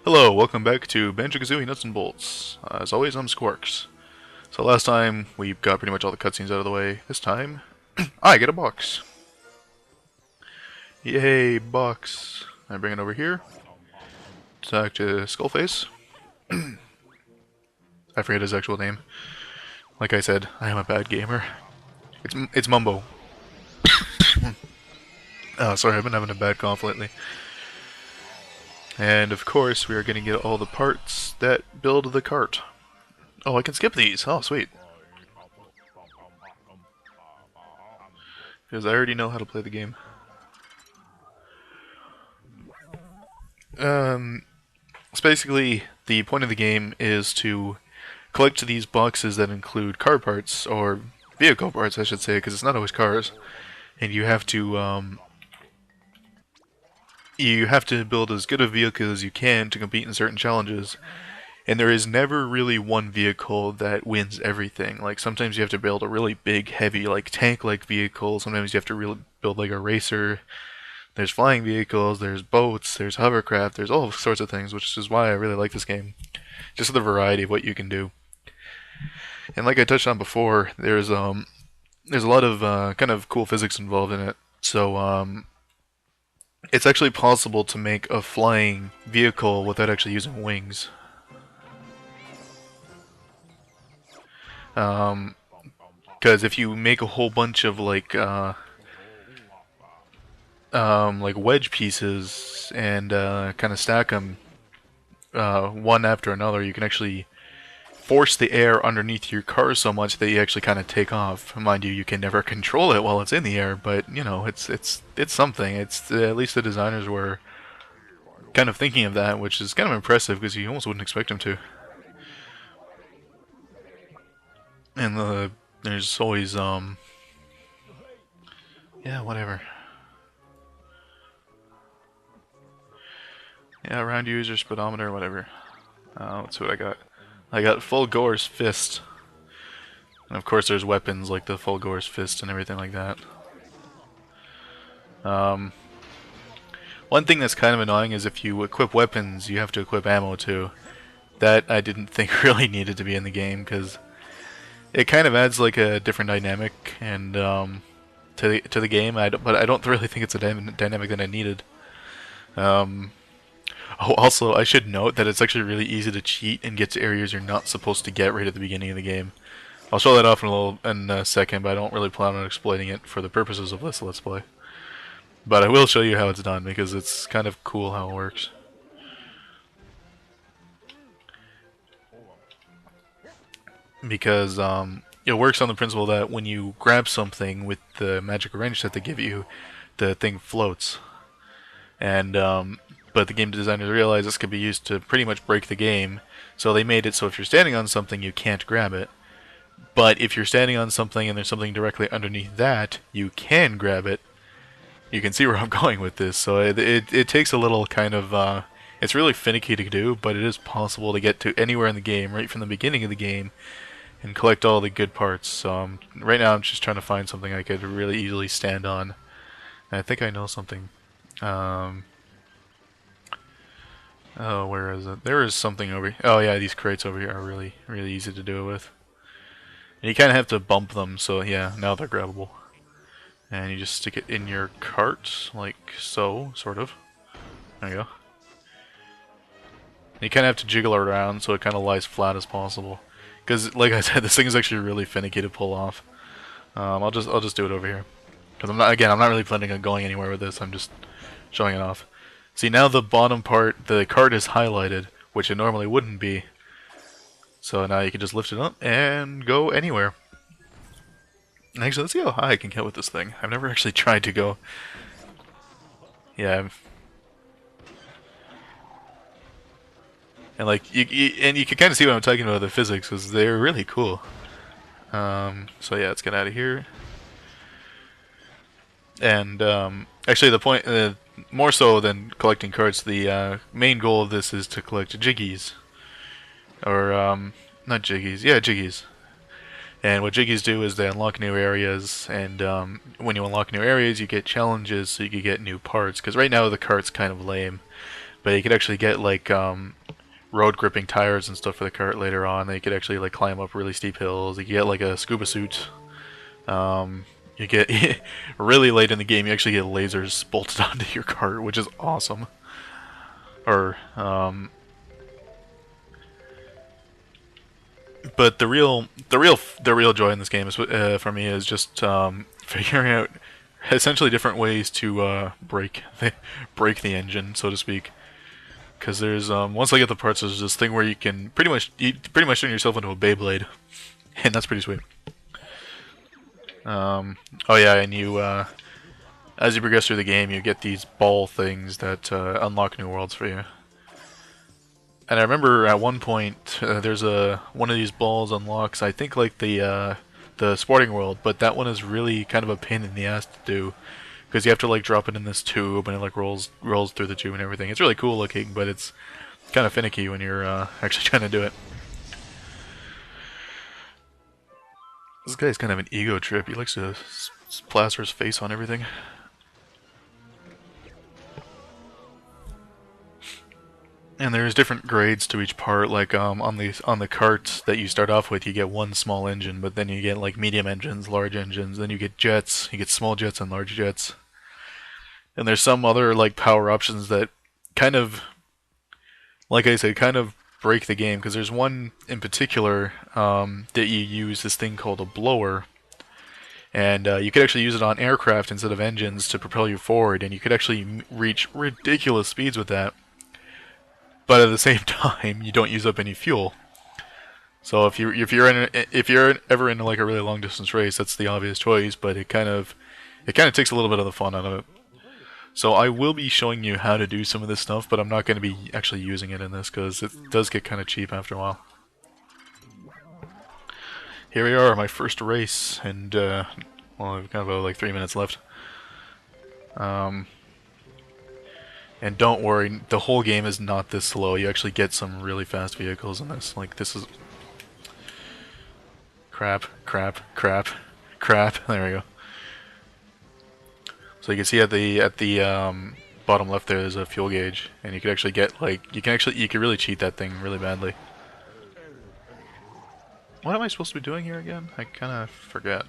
Hello, welcome back to Banjo-Kazooie Nuts and Bolts. As always, I'm Squarks. So last time, we got pretty much all the cutscenes out of the way. This time, I get a box. Yay, box. I bring it over here. Talk to Skullface. I forget his actual name. Like I said, I am a bad gamer. It's Mumbo. Oh, sorry, I've been having a bad cough lately. And of course, we are going to get all the parts that build the cart. Oh, I can skip these. Oh, sweet. Because I already know how to play the game. So basically, the point of the game is to collect these boxes that include car parts, or vehicle parts, I should say, because it's not always cars. And you have to build as good a vehicle as you can to compete in certain challenges. And there is never really one vehicle that wins everything. Like, sometimes you have to build a really big, heavy, like, tank-like vehicle. Sometimes you have to really build, like, a racer. There's flying vehicles, there's boats, there's hovercraft, there's all sorts of things, which is why I really like this game. Just the variety of what you can do. And like I touched on before, there's a lot of kind of cool physics involved in it. So it's actually possible to make a flying vehicle without actually using wings. Because if you make a whole bunch of like wedge pieces and kind of stack them one after another, you can actually force the air underneath your car so much that you actually kind of take off. Mind you, you can never control it while it's in the air, but you know, it's something. It's at least the designers were kind of thinking of that, which is kind of impressive because you almost wouldn't expect them to. And there's always yeah, whatever. Yeah, round user speedometer, whatever. Let's see what I got. I got full Gore's fist. And of course there's weapons like the full Gore's fist and everything like that. One thing that's kind of annoying is if you equip weapons, you have to equip ammo too. That I didn't think really needed to be in the game because it kind of adds like a different dynamic and to the game. But I don't really think it's a dynamic that I needed. Oh, also, I should note that it's actually really easy to cheat and get to areas you're not supposed to get right at the beginning of the game. I'll show that off in a second, but I don't really plan on exploiting it for the purposes of this Let's Play. But I will show you how it's done because it's kind of cool how it works. Because it works on the principle that when you grab something with the magic wrench that they give you, the thing floats. And but the game designers realized this could be used to pretty much break the game, so they made it so if you're standing on something, you can't grab it. But if you're standing on something and there's something directly underneath that, you can grab it. You can see where I'm going with this. So it takes a little kind of it's really finicky to do, but it is possible to get to anywhere in the game right from the beginning of the game and collect all the good parts. So right now I'm just trying to find something I could really easily stand on. And I think I know something. Oh, where is it? There is something over here. Oh yeah, these crates over here are really, really easy to do it with. And you kind of have to bump them, so yeah, now they're grabbable. And you just stick it in your cart, like so, sort of. There you go. And you kind of have to jiggle it around so it kind of lies flat as possible. Because, like I said, this thing is actually really finicky to pull off. I'll just do it over here. Because I'm not really planning on going anywhere with this. I'm just showing it off. See, now the bottom part, the cart is highlighted, which it normally wouldn't be. So now you can just lift it up and go anywhere. Actually, let's see how high I can get with this thing. I've never actually tried to go. Yeah. And like you can kind of see what I'm talking about the physics, because they're really cool. So yeah, let's get out of here. And actually, the point, more so than collecting cards, the main goal of this is to collect jiggies, or not jiggies, yeah, jiggies. And what jiggies do is they unlock new areas, and when you unlock new areas, you get challenges, so you can get new parts. Because right now the cart's kind of lame. But you could actually get like road gripping tires and stuff for the cart later on. They could actually like climb up really steep hills. You could get like a scuba suit. You get really late in the game. You actually get lasers bolted onto your cart, which is awesome. Or but the real joy in this game is for me is just figuring out essentially different ways to break the engine, so to speak. Because there's once I get the parts, there's this thing where you can pretty much turn yourself into a Beyblade, and that's pretty sweet. Oh yeah, and as you progress through the game, you get these ball things that unlock new worlds for you. And I remember at one point there's one of these balls unlocks, I think like the sporting world, but that one is really kind of a pain in the ass to do because you have to like drop it in this tube and it like rolls through the tube and everything. It's really cool looking, but it's kind of finicky when you're actually trying to do it. This guy's kind of an ego trip. He likes to plaster his face on everything. And there's different grades to each part. Like on the cart that you start off with, you get one small engine, but then you get like medium engines, large engines. Then you get jets. You get small jets and large jets. And there's some other like power options that kind of, like I said, kind of break the game. Because there's one in particular that you use this thing called a blower. And you could actually use it on aircraft instead of engines to propel you forward. And you could actually reach ridiculous speeds with that. But at the same time, you don't use up any fuel. So if you're ever in like a really long distance race, that's the obvious choice. But it kind of takes a little bit of the fun out of it. So I will be showing you how to do some of this stuff, but I'm not going to be actually using it in this because it does get kind of cheap after a while. Here we are, my first race, and well, I've got about like 3 minutes left. And don't worry, the whole game is not this slow. You actually get some really fast vehicles in this. Like, this is... Crap, crap, crap, crap. There we go. So you can see at the bottom left there's a fuel gauge. And you can actually get, like... You can really cheat that thing really badly. What am I supposed to be doing here again? I kind of forget.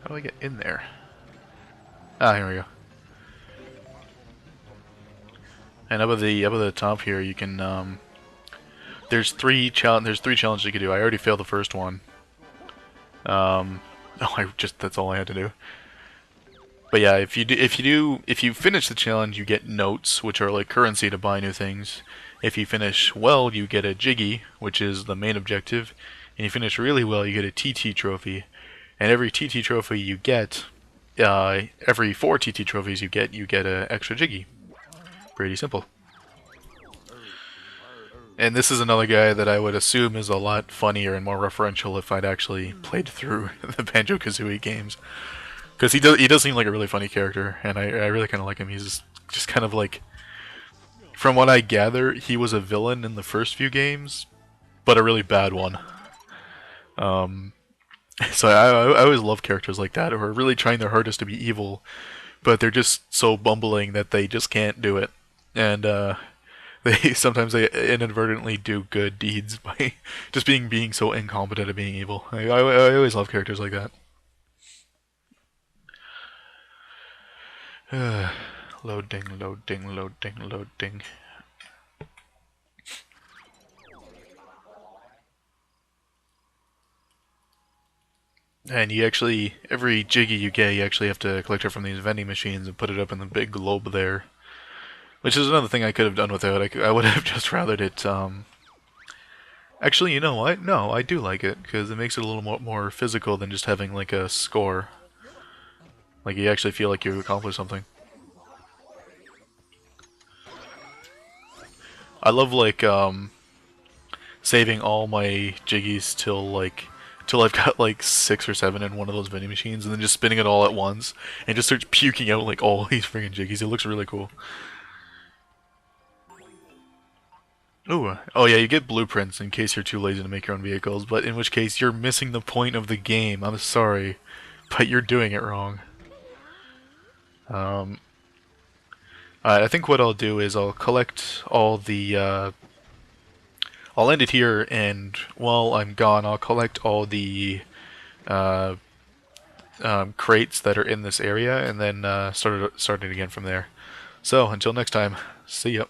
How do I get in there? Ah, here we go. And up at the top here, you can there's three challenges you can do. I already failed the first one. That's all I had to do. But yeah, if you finish the challenge, you get notes, which are like currency to buy new things. If you finish well, you get a Jiggy, which is the main objective. And you finish really well, you get a TT trophy. And every TT trophy you get, every 4 TT trophies you get an extra Jiggy. Pretty simple. And this is another guy that I would assume is a lot funnier and more referential if I'd actually played through the Banjo-Kazooie games. Because he does seem like a really funny character, and I really kind of like him. He's just kind of like... From what I gather, he was a villain in the first few games, but a really bad one. So I always love characters like that, who are really trying their hardest to be evil, but they're just so bumbling that they just can't do it. And sometimes they inadvertently do good deeds by just being so incompetent at being evil. I always love characters like that. Loading, loading, loading, loading. And every Jiggy you get, you actually have to collect it from these vending machines and put it up in the big globe there. Which is another thing I could have done without. I would have just rathered it. Actually, you know what? No, I do like it because it makes it a little more physical than just having like a score. Like you actually feel like you accomplished something. I love like saving all my Jiggies till I've got like 6 or 7 in one of those vending machines, and then just spinning it all at once and just starts puking out like all these friggin' Jiggies. It looks really cool. Ooh, oh yeah, you get blueprints in case you're too lazy to make your own vehicles, but in which case you're missing the point of the game. I'm sorry, but you're doing it wrong. I think what I'll do is I'll collect all the. I'll end it here, and while I'm gone, I'll collect all the uh, crates that are in this area, and then start it again from there. So until next time, see ya.